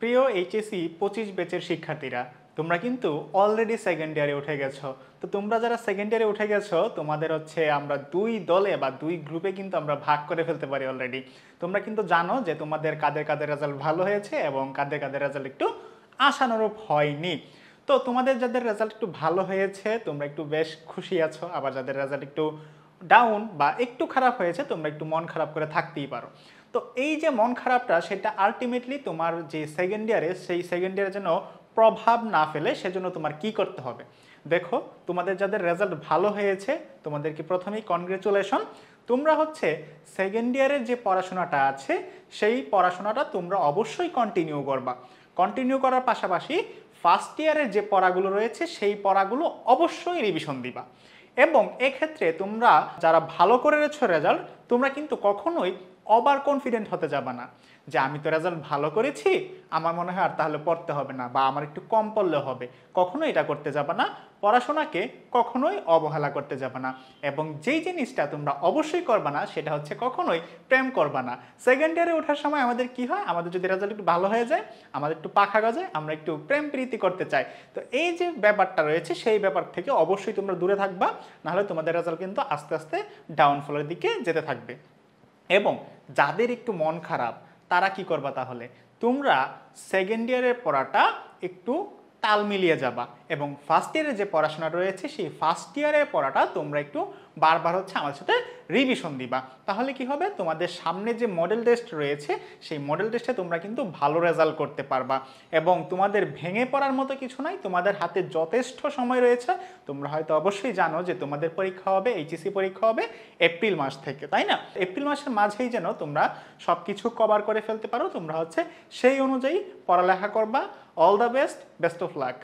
প্রিয় এইচএসসি 25 ব্যাচের শিক্ষার্থীরা, তোমরা কিন্তু অলরেডি সেকেন্ড ইয়ারে উঠে গেছো। তো তোমরা যারা সেকেন্ড ইয়ারে উঠে গেছো, তোমাদের হচ্ছে আমরা দুই দলে বা দুই গ্রুপে কিন্তু আমরা ভাগ করে ফেলতে পারি অলরেডি। তোমরা কিন্তু জানো যে তোমাদের কাদের কাদের রেজাল্ট ভালো হয়েছে এবং কাদের কাদের রেজাল্ট একটু আশানুরূপ হয়নি। তো তোমাদের যাদের রেজাল্ট একটু ভালো হয়েছে তোমরা একটু বেশ খুশি আছো, আবার যাদের রেজাল্ট একটু ডাউন বা একটু খারাপ হয়েছে তোমরা একটু মন খারাপ করে থাকতেই পারো। তো এই যে মন খারাপটা, সেটা আলটিমেটলি তোমার যে সেকেন্ড ইয়ারে, সেই সেকেন্ড ইয়ারে যেন প্রভাব না ফেলে সেজন্য তোমার কি করতে হবে। দেখো, তোমাদের যাদের রেজাল্ট ভালো হয়েছে তোমাদেরকে প্রথমেই কনগ্রেচুলেশন। তোমরা হচ্ছে সেকেন্ড ইয়ারের যে পড়াশোনাটা আছে সেই পড়াশোনাটা তোমরা অবশ্যই কন্টিনিউ করবা। কন্টিনিউ করার পাশাপাশি ফার্স্ট ইয়ারের যে পড়াগুলো রয়েছে সেই পড়াগুলো অবশ্যই রিভিশন দিবা। এবং এক্ষেত্রে তোমরা যারা ভালো করেছো রেজাল্ট, তোমরা কিন্তু কখনোই ওভার কনফিডেন্ট হতে যাবে না যে আমি তো রেজাল্ট ভালো করেছি, আমার মনে হয় আর তাহলে পড়তে হবে না বা আমার একটু কম পড়লে হবে। কখনোই এটা করতে যাবে না, পড়াশোনাকে কখনোই অবহেলা করতে যাবে না। এবং যেই জিনিসটা তোমরা অবশ্যই করবা না সেটা হচ্ছে কখনোই প্রেম করবা না। সেকেন্ড ইয়ারে ওঠার সময় আমাদের কি হয়, আমাদের যদি রেজাল্ট একটু ভালো হয়ে যায়, আমাদের একটু পাখা গজে, আমরা একটু প্রেম প্রীতি করতে চাই। তো এই যে ব্যাপারটা রয়েছে সেই ব্যাপার থেকে অবশ্যই তোমরা দূরে থাকবা, নাহলে তোমাদের রেজাল্ট কিন্তু আস্তে আস্তে ডাউনফলের দিকে যেতে থাকবে। এবং যাদের একটু মন খারাপ তারা কি করবা, তাহলে তোমরা সেকেন্ড ইয়ারের পড়াটা একটু তাল মিলিয়ে যাবা এবং ফার্স্ট ইয়ারে যে পড়াশোনা রয়েছে সেই ফার্স্ট ইয়ারের পড়াটা তোমরা একটু বারবার হচ্ছে আমার সাথে রিভিশন দিবা। তাহলে কি হবে, তোমাদের সামনে যে মডেল টেস্ট রয়েছে সেই মডেল টেস্টে তোমরা কিন্তু ভালো রেজাল্ট করতে পারবা। এবং তোমাদের ভেঙে পড়ার মতো কিছু নাই, তোমাদের হাতে যথেষ্ট সময় রয়েছে। তোমরা হয়তো অবশ্যই জানো যে তোমাদের পরীক্ষা হবে, এইচএসসি পরীক্ষা হবে এপ্রিল মাস থেকে, তাই না? এপ্রিল মাসের মাঝেই যেন তোমরা সব কিছু কভার করে ফেলতে পারো। তোমরা হচ্ছে সেই অনুযায়ী পড়ালেখা করবা। All the best, best of luck.